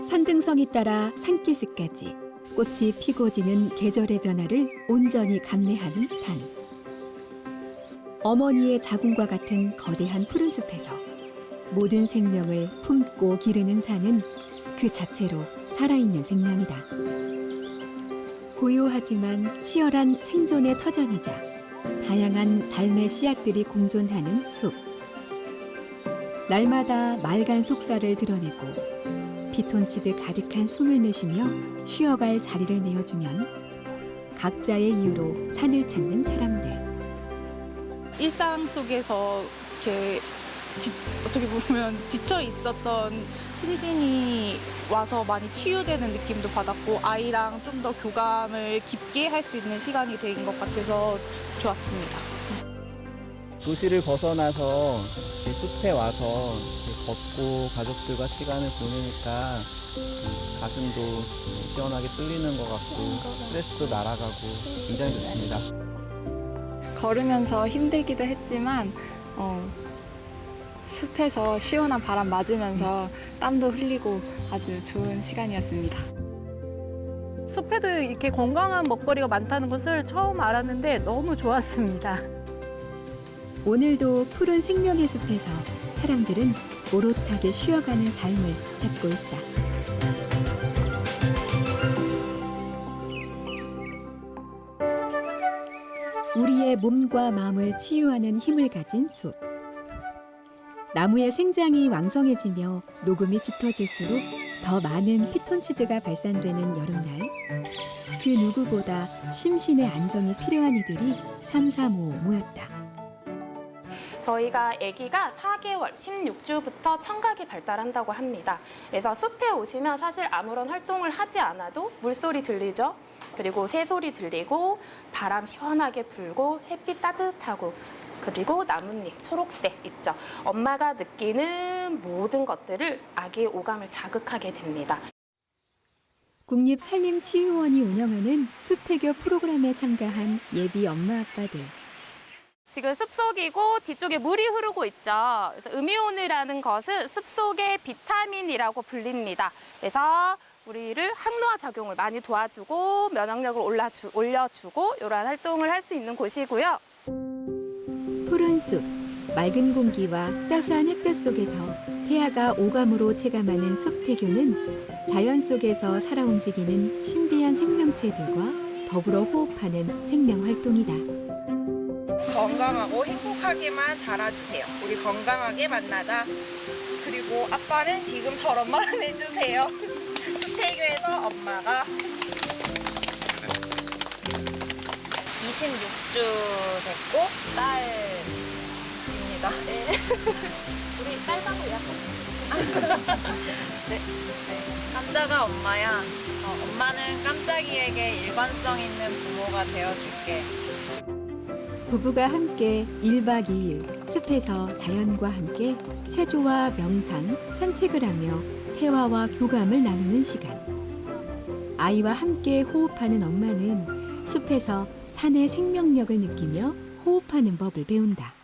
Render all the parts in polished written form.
산등성이 따라 산기슭까지 꽃이 피고 지는 계절의 변화를 온전히 감내하는 산. 어머니의 자궁과 같은 거대한 푸른 숲에서 모든 생명을 품고 기르는 산은 그 자체로 살아있는 생명이다. 고요하지만 치열한 생존의 터전이자 다양한 삶의 씨앗들이 공존하는 숲. 날마다 맑은 속살을 드러내고 피톤치드 가득한 숨을 내쉬며 쉬어갈 자리를 내어주면 각자의 이유로 산을 찾는 사람들. 일상 속에서 이렇게 어떻게 보면 지쳐 있었던 심신이 와서 많이 치유되는 느낌도 받았고 아이랑 좀 더 교감을 깊게 할 수 있는 시간이 된 것 같아서 좋았습니다. 도시를 벗어나서 이 숲에 와서 걷고 가족들과 시간을 보내니까 가슴도 시원하게 뚫리는 것 같고 스트레스도 날아가고 굉장히 좋습니다. 걸으면서 힘들기도 했지만 숲에서 시원한 바람 맞으면서 땀도 흘리고 아주 좋은 시간이었습니다. 숲에도 이렇게 건강한 먹거리가 많다는 것을 처음 알았는데 너무 좋았습니다. 오늘도 푸른 생명의 숲에서 사람들은 오롯하게 쉬어가는 삶을 찾고 있다. 우리의 몸과 마음을 치유하는 힘을 가진 숲. 나무의 생장이 왕성해지며 녹음이 짙어질수록 더 많은 피톤치드가 발산되는 여름날, 그 누구보다 심신의 안정이 필요한 이들이 삼삼오오 모였다. 저희가 아기가 4개월, 16주부터 청각이 발달한다고 합니다. 그래서 숲에 오시면 사실 아무런 활동을 하지 않아도 물소리 들리죠? 그리고 새소리 들리고 바람 시원하게 불고 햇빛 따뜻하고 그리고 나뭇잎 초록색 있죠. 엄마가 느끼는 모든 것들을 아기의 오감을 자극하게 됩니다. 국립산림치유원이 운영하는 숲태교 프로그램에 참가한 예비 엄마 아빠들. 지금 숲속이고 뒤쪽에 물이 흐르고 있죠. 그래서 음이온이라는 것은 숲속의 비타민이라고 불립니다. 그래서 우리를 항노화 작용을 많이 도와주고 면역력을 올려주고 이러한 활동을 할 수 있는 곳이고요. 푸른 숲, 맑은 공기와 따스한 햇볕 속에서 태아가 오감으로 체감하는 숲태교는 자연 속에서 살아 움직이는 신비한 생명체들과 더불어 호흡하는 생명활동이다. 건강하고 행복하게만 자라주세요. 우리 건강하게 만나자. 그리고 아빠는 지금처럼만 해주세요. 숲태교에서 엄마가 26주 됐고 딸입니다. 네. 우리 딸하고 약간 네. 깜짝아 엄마야. 엄마는 깜짝이에게 일관성 있는 부모가 되어줄게. 부부가 함께 1박 2일 숲에서 자연과 함께 체조와 명상, 산책을 하며 태화와 교감을 나누는 시간. 아이와 함께 호흡하는 엄마는 숲에서 산의 생명력을 느끼며 호흡하는 법을 배운다.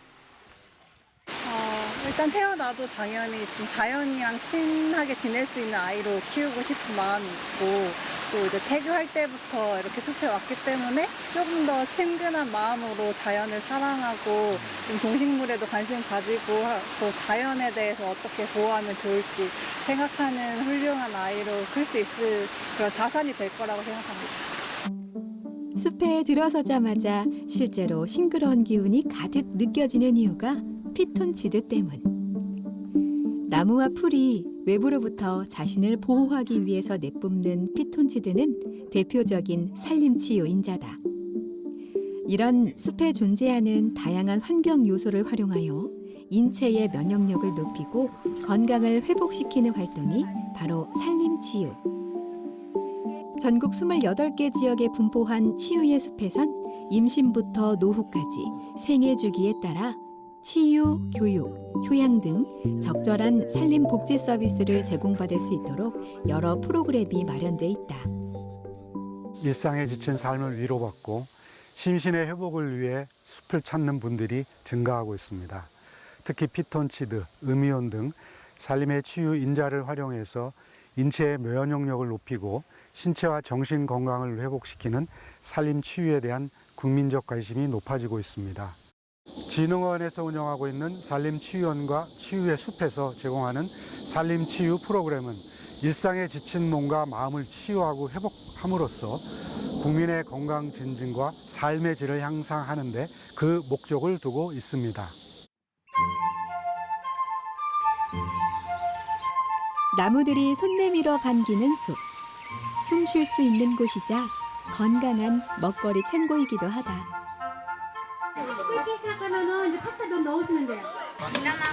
일단 태어나도 당연히 좀 자연이랑 친하게 지낼 수 있는 아이로 키우고 싶은 마음이 있고 또 이제 태교할 때부터 이렇게 숲에 왔기 때문에 조금 더 친근한 마음으로 자연을 사랑하고 좀 동식물에도 관심 가지고 또 자연에 대해서 어떻게 보호하면 좋을지 생각하는 훌륭한 아이로 클 수 있을 그런 자산이 될 거라고 생각합니다. 숲에 들어서자마자 실제로 싱그러운 기운이 가득 느껴지는 이유가 피톤치드 때문. 나무와 풀이 외부로부터 자신을 보호하기 위해서 내뿜는 피톤치드는 대표적인 산림치유인자다. 이런 숲에 존재하는 다양한 환경 요소를 활용하여 인체의 면역력을 높이고 건강을 회복시키는 활동이 바로 산림치유. 전국 28개 지역에 분포한 치유의 숲에선 임신부터 노후까지 생애 주기에 따라 치유, 교육, 휴양 등 적절한 산림 복지 서비스를 제공받을 수 있도록 여러 프로그램이 마련돼 있다. 일상에 지친 삶을 위로받고 심신의 회복을 위해 숲을 찾는 분들이 증가하고 있습니다. 특히 피톤치드, 음이온 등 산림의 치유 인자를 활용해서 인체의 면역력을 높이고 신체와 정신 건강을 회복시키는 산림 치유에 대한 국민적 관심이 높아지고 있습니다. 진흥원에서 운영하고 있는 산림치유원과 치유의 숲에서 제공하는 산림치유 프로그램은 일상에 지친 몸과 마음을 치유하고 회복함으로써 국민의 건강 증진과 삶의 질을 향상하는 데 그 목적을 두고 있습니다. 나무들이 손 내밀어 반기는 숲. 숨 쉴 수 있는 곳이자 건강한 먹거리 창고이기도 하다. 끓기 시작하면은 이제 파스타 좀 넣으시면 돼요.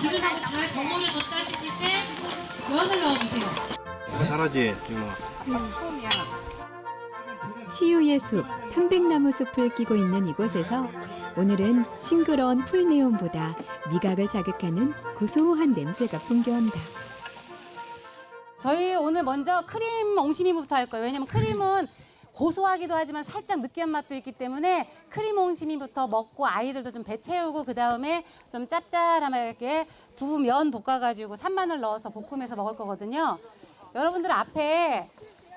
기름하고 잘 버무려 뒀다시실 때 면을 넣어주세요. 잘하지, 처음이야. 치유의 숲, 편백나무 숲을 끼고 있는 이곳에서 오늘은 싱그러운 풀네온보다 미각을 자극하는 고소한 냄새가 풍겨온다. 저희 오늘 먼저 크림 옹심이부터 할 거예요. 왜냐면 크림은 고소하기도 하지만 살짝 느끼한 맛도 있기 때문에 크림 옹심이부터 먹고 아이들도 좀 배 채우고 그다음에 좀 짭짤하게 두부 면 볶아가지고 산마늘 넣어서 볶으면서 먹을 거거든요. 여러분들 앞에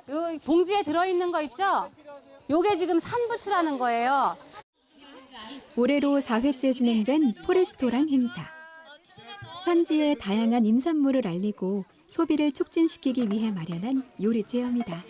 요 봉지에 들어있는 거 있죠? 요게 지금 산부추라는 거예요. 올해로 4회째 진행된 포레스토랑 행사. 산지의 다양한 임산물을 알리고 소비를 촉진시키기 위해 마련한 요리 체험이다.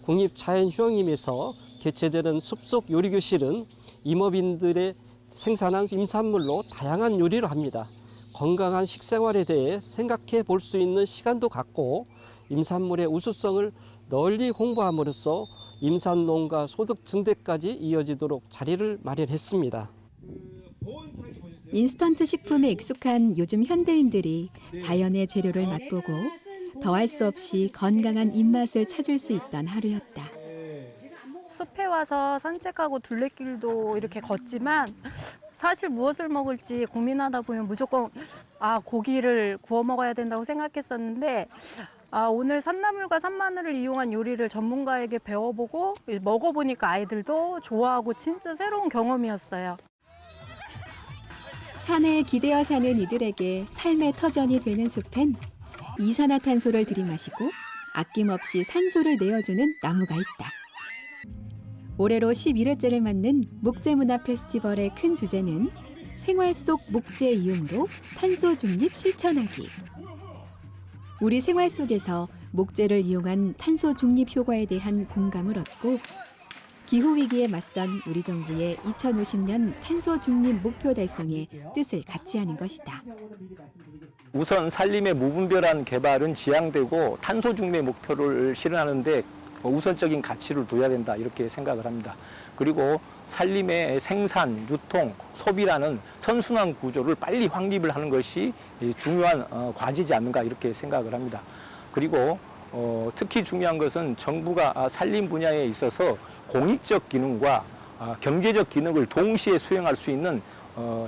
국립자연휴양림에서 개최되는 숲속 요리교실은 임업인들의 생산한 임산물로 다양한 요리를 합니다. 건강한 식생활에 대해 생각해 볼 수 있는 시간도 갖고 임산물의 우수성을 널리 홍보함으로써 임산농가 소득 증대까지 이어지도록 자리를 마련했습니다. 인스턴트 식품에 익숙한 요즘 현대인들이 자연의 재료를 맛보고 더할 수 없이 건강한 입맛을 찾을 수 있던 하루였다. 숲에 와서 산책하고 둘레길도 이렇게 걷지만 사실 무엇을 먹을지 고민하다 보면 무조건 고기를 구워 먹어야 된다고 생각했었는데 오늘 산나물과 산마늘을 이용한 요리를 전문가에게 배워보고 먹어보니까 아이들도 좋아하고 진짜 새로운 경험이었어요. 산에 기대어 사는 이들에게 삶의 터전이 되는 숲엔 이산화탄소를 들이마시고 아낌없이 산소를 내어주는 나무가 있다. 올해로 11회째를 맞는 목재문화 페스티벌의 큰 주제는 생활 속 목재 이용으로 탄소 중립 실천하기. 우리 생활 속에서 목재를 이용한 탄소 중립 효과에 대한 공감을 얻고 기후위기에 맞선 우리 정부의 2050년 탄소 중립 목표 달성에 뜻을 같이 하는 것이다. 우선 산림의 무분별한 개발은 지양되고 탄소 중립 목표를 실현하는 데 우선적인 가치를 둬야 된다 이렇게 생각을 합니다. 그리고 산림의 생산, 유통, 소비라는 선순환 구조를 빨리 확립을 하는 것이 중요한 과제지 않는가 이렇게 생각을 합니다. 그리고 특히 중요한 것은 정부가 산림 분야에 있어서 공익적 기능과 경제적 기능을 동시에 수행할 수 있는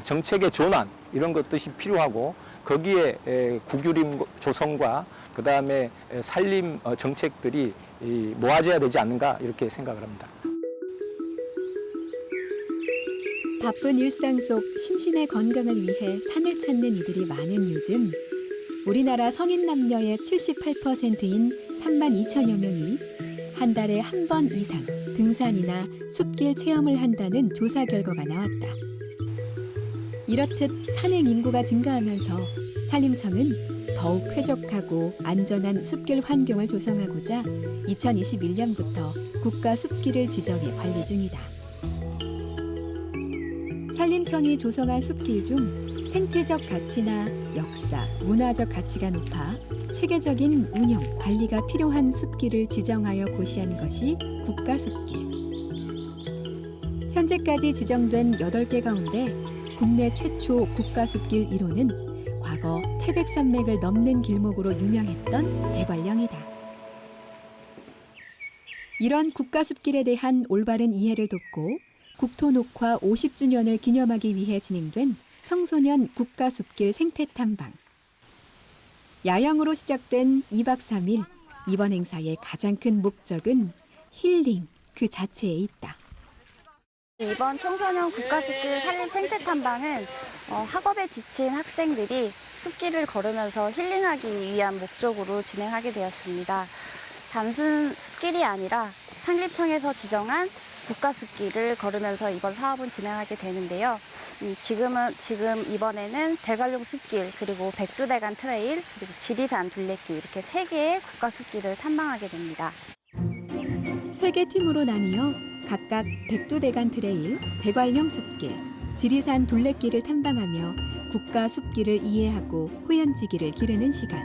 정책의 전환 이런 것들이 필요하고 거기에 국유림 조성과 그다음에 산림 정책들이 모아져야 되지 않는가 이렇게 생각을 합니다. 바쁜 일상 속 심신의 건강을 위해 산을 찾는 이들이 많은 요즘 우리나라 성인 남녀의 78%인 3만 2천여 명이 한 달에 한 번 이상 등산이나 숲길 체험을 한다는 조사 결과가 나왔다. 이렇듯 산행 인구가 증가하면서 산림청은 더욱 쾌적하고 안전한 숲길 환경을 조성하고자 2021년부터 국가 숲길을 지정해 관리 중이다. 산림청이 조성한 숲길 중 생태적 가치나 역사, 문화적 가치가 높아 체계적인 운영, 관리가 필요한 숲길을 지정하여 고시한 것이 국가 숲길. 현재까지 지정된 8개 가운데 국내 최초 국가 숲길 1호는 과거 태백산맥을 넘는 길목으로 유명했던 대관령이다. 이런 국가 숲길에 대한 올바른 이해를 돕고 국토녹화 50주년을 기념하기 위해 진행된 청소년 국가 숲길 생태 탐방. 야영으로 시작된 2박 3일, 이번 행사의 가장 큰 목적은 힐링 그 자체에 있다. 이번 청소년 국가숲길 산림 생태 탐방은 학업에 지친 학생들이 숲길을 걸으면서 힐링하기 위한 목적으로 진행하게 되었습니다. 단순 숲길이 아니라 산림청에서 지정한 국가숲길을 걸으면서 이번 사업은 진행하게 되는데요. 지금 이번에는 대관령 숲길, 그리고 백두대간 트레일, 그리고 지리산 둘레길 이렇게 3개의 국가숲길을 탐방하게 됩니다. 3개 팀으로 나뉘어 각각 백두대간 트레일, 대관령 숲길, 지리산 둘레길을 탐방하며 국가 숲길을 이해하고 호연지기를 기르는 시간.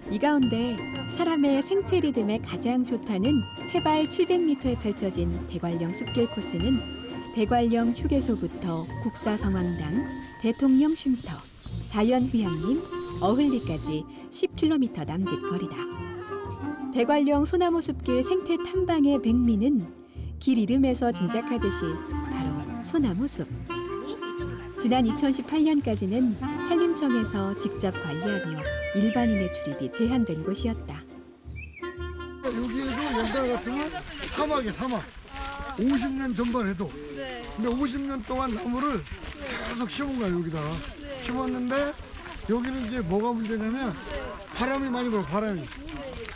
이 가운데 사람의 생체 리듬에 가장 좋다는 해발 700m에 펼쳐진 대관령 숲길 코스는 대관령 휴게소부터 국사성황당, 대통령 쉼터, 자연휴양림, 어흘리까지 10km 남짓 거리다. 대관령 소나무 숲길 생태 탐방의 백미는 길 이름에서 짐작하듯이 바로 소나무 숲. 지난 2018년까지는 산림청에서 직접 관리하며 일반인의 출입이 제한된 곳이었다. 여기에도 연달 같으면 사막이야, 사막. 50년 전만 해도. 근데 50년 동안 나무를 계속 심은 거야, 여기다. 심었는데 여기는 이제 뭐가 문제냐면 바람이 많이 불어, 바람이.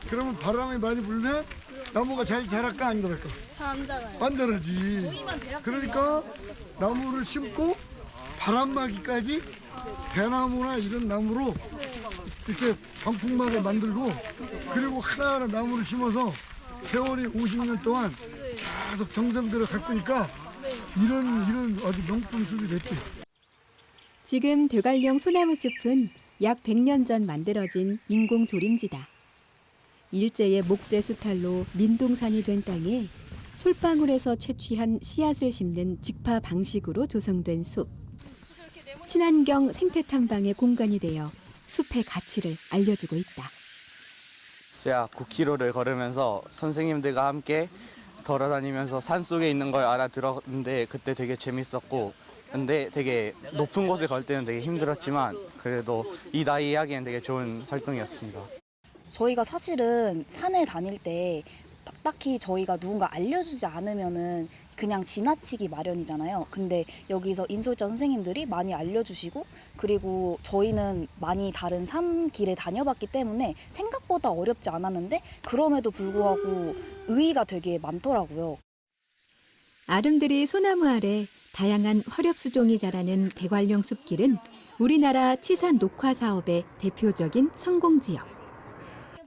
그러면 바람이 많이 불면 나무가 잘 자랄까 안 자랄까? 잘 안 자라요. 안 자라지. 그러니까 나무를 심고 바람막이까지 대나무나 이런 나무로 이렇게 방풍막을 만들고, 그리고 하나하나 나무를 심어서 세월이 50년 동안 계속 정성 들어 가꾸니까 이런 아주 명품 숲이 됐지. 지금 대관령 소나무 숲은 약 100년 전 만들어진 인공 조림지다. 일제의 목재 수탈로 민둥산이 된 땅에 솔방울에서 채취한 씨앗을 심는 직파 방식으로 조성된 숲. 친환경 생태 탐방의 공간이 되어 숲의 가치를 알려주고 있다. 제가 9km를 걸으면서 선생님들과 함께 걸어다니면서 산속에 있는 걸 알아들었는데 그때 되게 재밌었고, 근데 되게 높은 곳을 걸 때는 되게 힘들었지만 그래도 이 나이에 하기엔 되게 좋은 활동이었습니다. 저희가 사실은 산에 다닐 때 딱히 저희가 누군가 알려주지 않으면은 그냥 지나치기 마련이잖아요. 근데 여기서 인솔자 선생님들이 많이 알려주시고, 그리고 저희는 많이 다른 산길에 다녀봤기 때문에 생각보다 어렵지 않았는데 그럼에도 불구하고 의의가 되게 많더라고요. 아름드리 소나무 아래 다양한 화렵수종이 자라는 대관령 숲길은 우리나라 치산 녹화 사업의 대표적인 성공지역.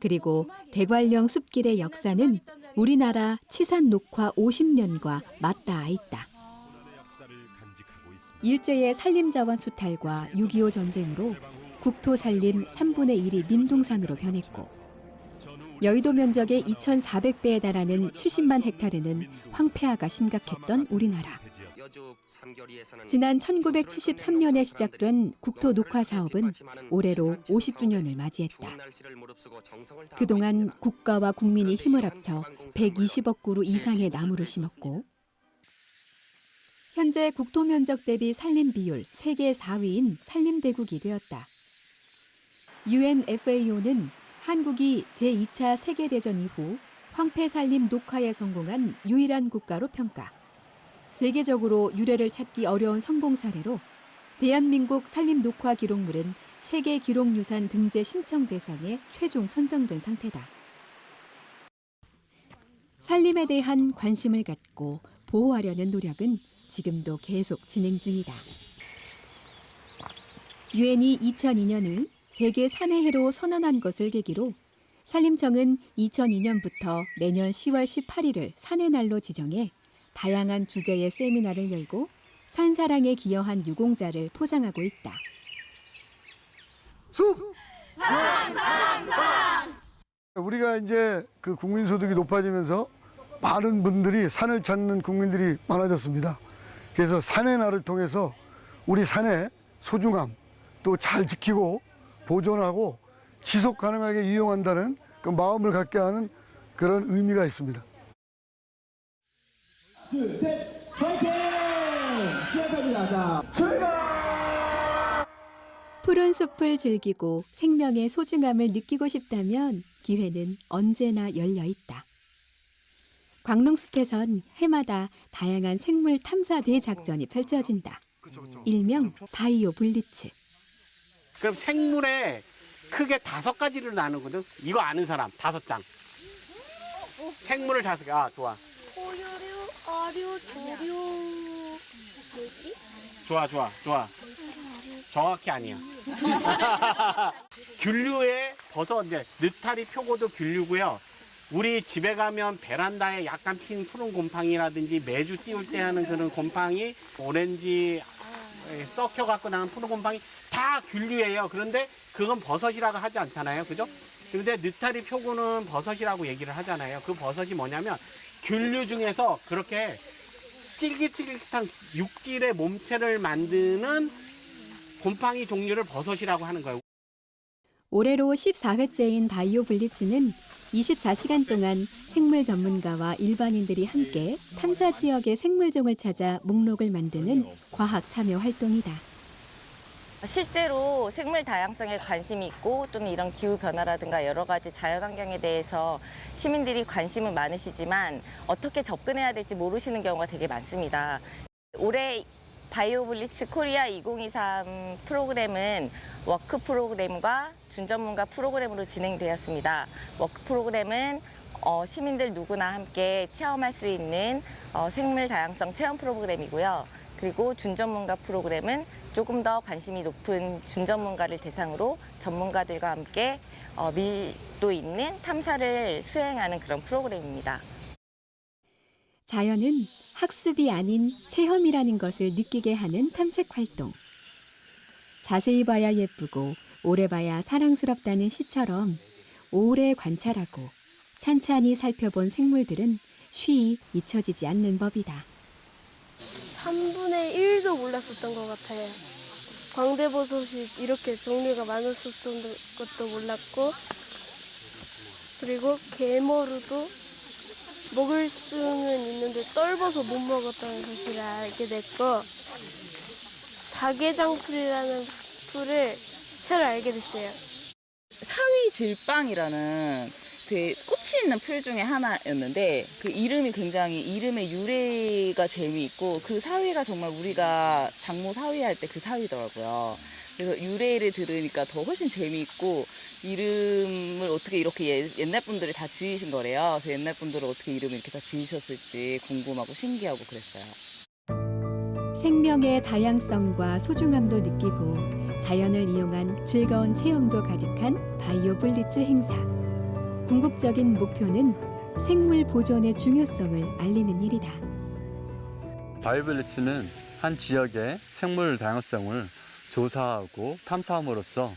그리고 대관령 숲길의 역사는 우리나라 치산 녹화 50년과 맞닿아 있다. 일제의 산림자원 수탈과 6.25 전쟁으로 국토 산림 3분의 1이 민둥산으로 변했고, 여의도 면적의 2,400배에 달하는 70만 헥타르는 황폐화가 심각했던 우리나라. 지난 1973년에 시작된 국토 녹화 사업은 올해로 50주년을 맞이했다. 그동안 국가와 국민이 힘을 합쳐 120억 그루 이상의 나무를 심었고, 현재 국토 면적 대비 산림 비율 세계 4위인 산림대국이 되었다. UNFAO는 한국이 제2차 세계대전 이후 황폐 산림 녹화에 성공한 유일한 국가로 평가. 세계적으로 유래를 찾기 어려운 성공 사례로 대한민국 산림 녹화 기록물은 세계 기록유산 등재 신청 대상에 최종 선정된 상태다. 산림에 대한 관심을 갖고 보호하려는 노력은 지금도 계속 진행 중이다. 유엔이 2002년을 세계 산해해로 선언한 것을 계기로 산림청은 2002년부터 매년 10월 18일을 산해날로 지정해 다양한 주제의 세미나를 열고 산사랑에 기여한 유공자를 포상하고 있다. 우리가 이제 그 국민 소득이 높아지면서 많은 분들이 산을 찾는 국민들이 많아졌습니다. 그래서 산의 날을 통해서 우리 산의 소중함 또 잘 지키고 보존하고 지속 가능하게 이용한다는 그 마음을 갖게 하는 그런 의미가 있습니다. 둘, 셋, 파이팅! 시작합니다. 자, 출발! 푸른 숲을 즐기고 생명의 소중함을 느끼고 싶다면 기회는 언제나 열려 있다. 광릉숲에선 해마다 다양한 생물 탐사 대작전이 펼쳐진다. 일명 바이오 블리츠. 그럼 생물에 크게 5가지로 나누거든. 이거 아는 사람 5장. 생물을 5개. 아, 좋아. 포유류, 어류, 조류, 뭐지? 좋아. 정확히 아니야. 균류의 버섯, 이제 느타리 표고도 균류고요. 우리 집에 가면 베란다에 약간 핀 푸른 곰팡이라든지 매주 띄울 때 하는 그런 곰팡이, 오렌지 썩혀갖고 나는 푸른 곰팡이 다 균류예요. 그런데 그건 버섯이라고 하지 않잖아요. 그죠? 그런데 느타리 표고는 버섯이라고 얘기를 하잖아요. 그 버섯이 뭐냐면 균류 중에서 그렇게 찔깃찔깃한 육질의 몸체를 만드는 곰팡이 종류를 버섯이라고 하는 거예요. 올해로 14회째인 바이오 블리츠는 24시간 동안 생물 전문가와 일반인들이 함께 탐사 지역의 생물종을 찾아 목록을 만드는 과학 참여 활동이다. 실제로 생물 다양성에 관심이 있고 또는 이런 기후 변화라든가 여러 가지 자연환경에 대해서 시민들이 관심은 많으시지만 어떻게 접근해야 될지 모르시는 경우가 되게 많습니다. 올해 바이오 블리츠 코리아 2023 프로그램은 워크 프로그램과 준전문가 프로그램으로 진행되었습니다. 워크 프로그램은 시민들 누구나 함께 체험할 수 있는 생물 다양성 체험 프로그램이고요. 그리고 준전문가 프로그램은 조금 더 관심이 높은 준전문가를 대상으로 전문가들과 함께 밀도 있는 탐사를 수행하는 그런 프로그램입니다. 자연은 학습이 아닌 체험이라는 것을 느끼게 하는 탐색 활동. 자세히 봐야 예쁘고 오래 봐야 사랑스럽다는 시처럼 오래 관찰하고 찬찬히 살펴본 생물들은 쉬이 잊혀지지 않는 법이다. 3분의 1도 몰랐었던 것 같아요. 광대버섯이 이렇게 종류가 많았었던 것도 몰랐고, 그리고 게머루도 먹을 수는 있는데 떫어서 못 먹었다는 사실을 알게 됐고, 다개장풀이라는 풀을 새로 알게 됐어요. 사위질빵이라는 그 꽃이 있는 풀 중에 하나였는데 그 이름이 굉장히 이름의 유래가 재미있고 그 사위가 정말 우리가 장모 사위 할 때 그 사위더라고요. 그래서 유래를 들으니까 더 훨씬 재미있고 이름을 어떻게 이렇게 옛날 분들이 다 지으신 거래요. 그래서 옛날 분들은 어떻게 이름을 이렇게 다 지으셨을지 궁금하고 신기하고 그랬어요. 생명의 다양성과 소중함도 느끼고 자연을 이용한 즐거운 체험도 가득한 바이오 블리츠 행사. 궁극적인 목표는 생물 보존의 중요성을 알리는 일이다. 바이오 블리츠는 한 지역의 생물 다양성을 조사하고 탐사함으로써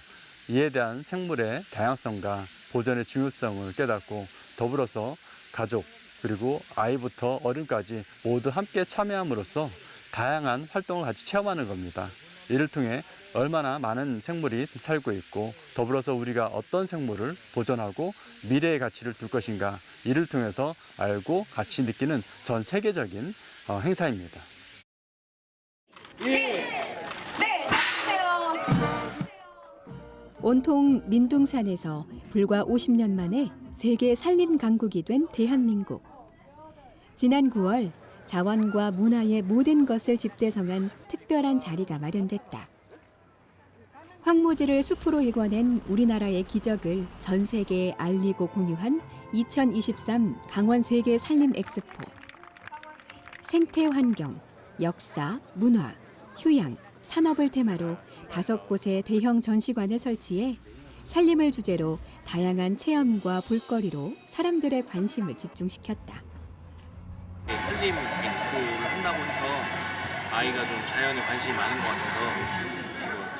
이에 대한 생물의 다양성과 보존의 중요성을 깨닫고 더불어서 가족 그리고 아이부터 어른까지 모두 함께 참여함으로써 다양한 활동을 같이 체험하는 겁니다. 이를 통해 얼마나 많은 생물이 살고 있고 더불어서 우리가 어떤 생물을 보존하고 미래의 가치를 둘 것인가 이를 통해서 알고 같이 느끼는 전 세계적인 행사입니다. 온통 민둥산에서 불과 50년 만에 세계 산림 강국이 된 대한민국. 지난 9월 자원과 문화의 모든 것을 집대성한 특별한 자리가 마련됐다. 황무지를 숲으로 일궈낸 우리나라의 기적을 전 세계에 알리고 공유한 2023 강원 세계 산림 엑스포. 생태 환경, 역사, 문화, 휴양, 산업을 테마로 5곳의 대형 전시관을 설치해 산림을 주제로 다양한 체험과 볼거리로 사람들의 관심을 집중시켰다. 산림 엑스포를 한다고 해서 아이가 좀 자연에 관심이 많은 것 같아서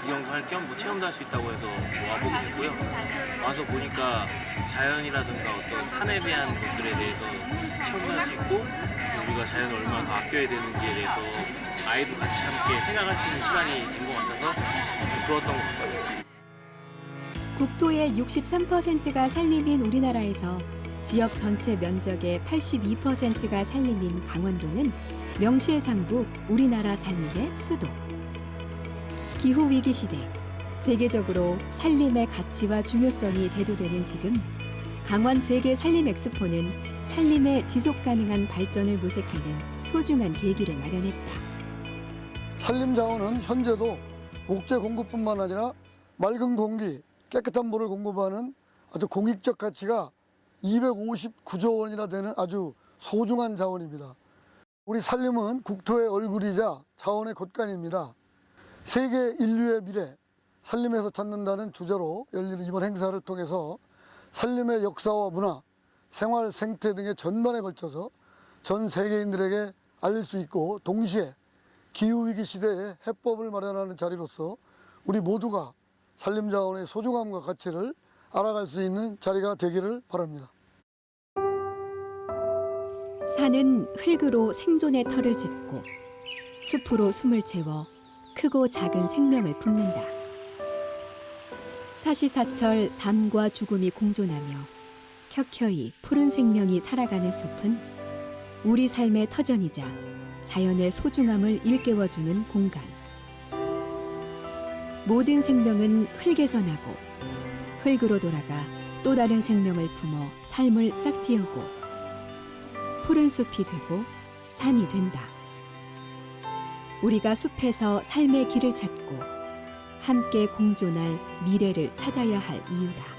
구경도 할 겸 체험도 할 수 있다고 해서 와보게 됐고요. 와서 보니까 자연이라든가 어떤 산에 대한 것들에 대해서 체험할 수 있고 우리가 자연을 얼마나 더 아껴야 되는지에 대해서 아이도 같이 함께 생각할 수 있는 시간이 된 것 같아서 좀 좋았던 것 같습니다. 국토의 63%가 산림인 우리나라에서 지역 전체 면적의 82%가 산림인 강원도는 명실상부 우리나라 산림의 수도. 기후위기 시대, 세계적으로 산림의 가치와 중요성이 대두되는 지금 강원 세계 산림 엑스포는 산림의 지속가능한 발전을 모색하는 소중한 계기를 마련했다. 산림 자원은 현재도 목재 공급뿐만 아니라 맑은 공기, 깨끗한 물을 공급하는 아주 공익적 가치가 259조 원이나 되는 아주 소중한 자원입니다. 우리 산림은 국토의 얼굴이자 자원의 곳간입니다. 세계 인류의 미래, 산림에서 찾는다는 주제로 열리는 이번 행사를 통해서 산림의 역사와 문화, 생활, 생태 등의 전반에 걸쳐서 전 세계인들에게 알릴 수 있고 동시에 기후위기 시대에 해법을 마련하는 자리로서 우리 모두가 산림자원의 소중함과 가치를 알아갈 수 있는 자리가 되기를 바랍니다. 산은 흙으로 생존의 터를 짓고 숲으로 숨을 채워 크고 작은 생명을 품는다. 사시사철 삶과 죽음이 공존하며 켜켜이 푸른 생명이 살아가는 숲은 우리 삶의 터전이자 자연의 소중함을 일깨워주는 공간. 모든 생명은 흙에서 나고 흙으로 돌아가 또 다른 생명을 품어 삶을 싹틔우고 푸른 숲이 되고 산이 된다. 우리가 숲에서 삶의 길을 찾고 함께 공존할 미래를 찾아야 할 이유다.